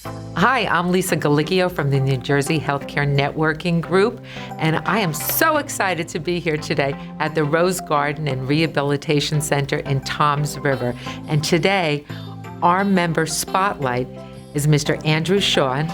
Hi, I'm Lisa Galicchio from the New Jersey Healthcare Networking Group, and I am so excited to be here today at the Rose Garden and Rehabilitation Center in Toms River. And today, our member spotlight is Mr. Andrew Shaw,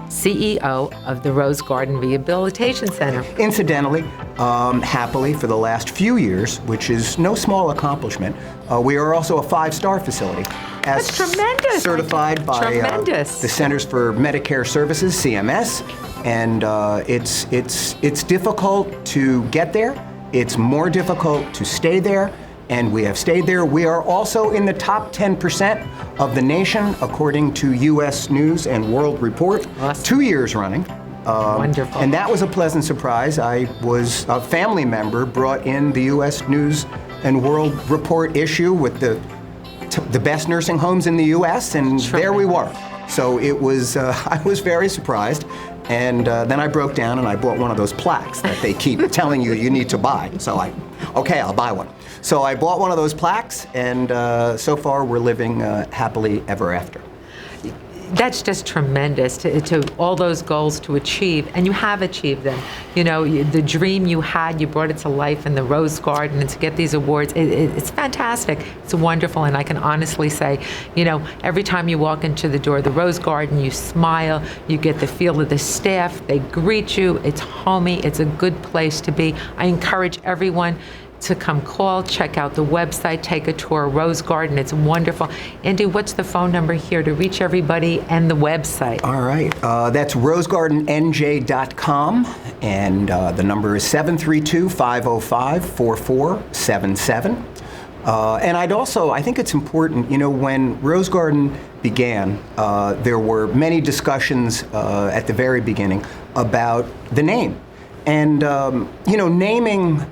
CEO of the Rose Garden Rehabilitation Center. Incidentally, happily, for the last few years, which is no small accomplishment, we are also a 5-star facility. That's tremendous. Certified by the Centers for Medicare Services, CMS, and it's difficult to get there. It's more difficult to stay there, and we have stayed there. We are also in the top 10% of the nation, according to U.S. News and World Report, awesome. 2 years running. Wonderful. And that was a pleasant surprise. I was a family member brought in the U.S. News and World Report issue with the best nursing homes in the U.S., and there we were. So it was, I was very surprised. And then I broke down and I bought one of those plaques that they keep telling you need to buy. So okay, I'll buy one. So I bought one of those plaques, and so far we're living happily ever after. That's just tremendous, to all those goals to achieve, and you have achieved them. You know, the dream you had, you brought it to life in the Rose Garden, and to get these awards, it's fantastic. It's wonderful, and I can honestly say, you know, every time you walk into the door of the Rose Garden, you smile, you get the feel of the staff, they greet you, it's homey, it's a good place to be. I encourage everyone to come call, check out the website, take a tour of Rose Garden. It's wonderful. Andy, what's the phone number here to reach everybody and the website? All right. That's rosegardenNJ.com, and the number is 732-505-4477. And I think it's important, you know, when Rose Garden began, there were many discussions at the very beginning about the name. And, you know, naming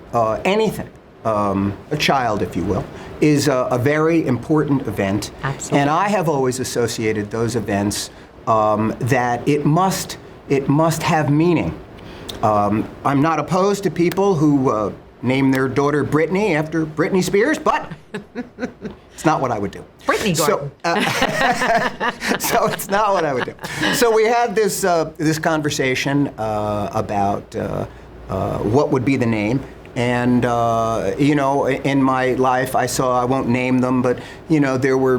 anything, a child, if you will, is a very important event. Absolutely. And I have always associated those events that it must have meaning. I'm not opposed to people who name their daughter Brittany after Britney Spears, but it's not what I would do. Brittany Garden. So it's not what I would do. So we had this conversation about what would be the name. And you know, in my life, I won't name them, but you know, there were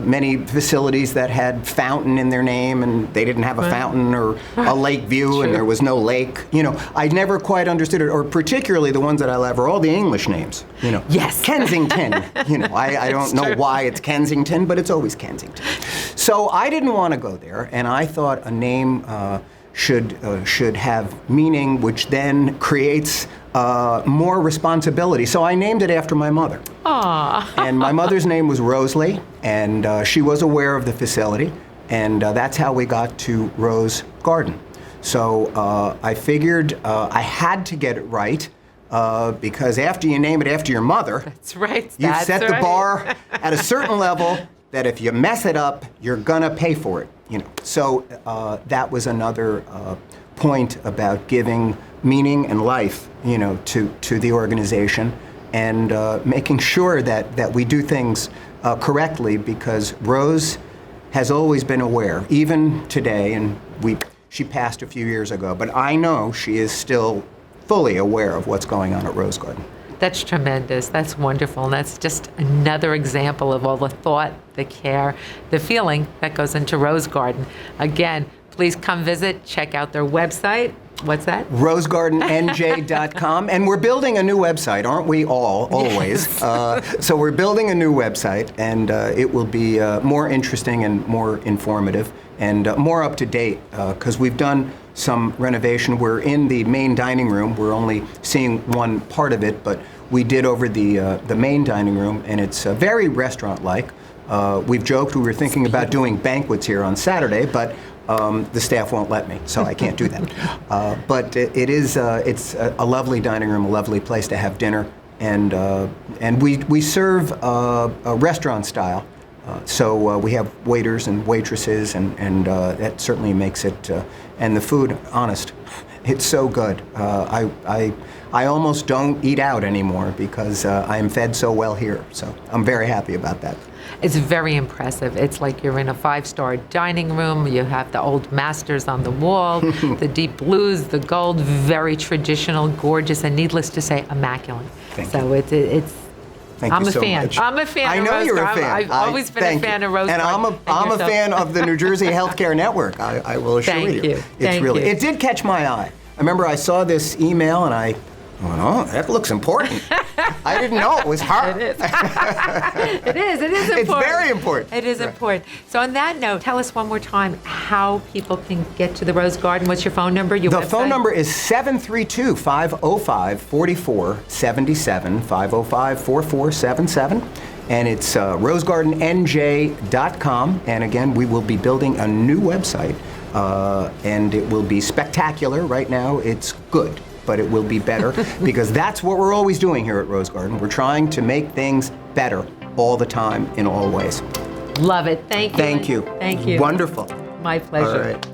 many facilities that had fountain in their name, and they didn't have a fountain or a lake view, and there was no lake. You know, I never quite understood it, or particularly the ones that I love are all the English names. You know, yes, Kensington. You know, I don't know why it's Kensington, but it's always Kensington. So I didn't want to go there, and I thought a name should have meaning, which then creates more responsibility. So I named it after my mother. Aww. And my mother's name was Rosalie, and she was aware of the facility, and that's how we got to Rose Garden. So I figured I had to get it right, because after you name it after your mother, that's right. You've set the bar at a certain level that if you mess it up, you're gonna pay for it. You know. So that was another point about giving meaning and life, you know, to the organization, and making sure that we do things correctly, because Rose has always been aware, even today, and she passed a few years ago, but I know she is still fully aware of what's going on at Rose Garden. That's tremendous. That's wonderful. And that's just another example of all the thought, the care, the feeling that goes into Rose Garden. Again, please come visit, check out their website. What's that? rosegardenNJ.com. And we're building a new website, aren't we all, always? Yes. So we're building a new website, and it will be more interesting and more informative and more up to date, because we've done some renovation. We're in the main dining room. We're only seeing one part of it, but we did over the main dining room, and it's very restaurant-like. We've joked we were thinking about doing banquets here on Saturday, but the staff won't let me, so I can't do that. But it's a lovely dining room, a lovely place to have dinner, and we serve a restaurant style. So we have waiters and waitresses, and that certainly makes it, and the food, honest, it's so good. I almost don't eat out anymore because I am fed so well here. So I'm very happy about that. It's very impressive. It's like you're in a 5-star dining room. You have the old masters on the wall, the deep blues, the gold, very traditional, gorgeous, and needless to say, immaculate. Thank so it's Thank I'm you a so fan. much. I'm a fan I of know Rose you're a Garden. fan. I've always been a Thank fan you. of Rose And Garden. I'm a yourself? fan of the New Jersey Healthcare Network. I will assure Thank you. It's Thank really. you. It did catch my eye. I remember I saw this email and I went, oh, that looks important. I didn't know it was her. It is. It is important. It's very important. It is important. So on that note, tell us one more time how people can get to the Rose Garden. What's your phone number, your The website? phone number is 732-505-4477, 505-4477. And it's rosegardenNJ.com. And again, we will be building a new website. And it will be spectacular. Right now, it's good. But it will be better because that's what we're always doing here at Rose Garden. We're trying to make things better all the time in all ways. Love it. Thank you. Thank you. Thank you. Wonderful. My pleasure. All right.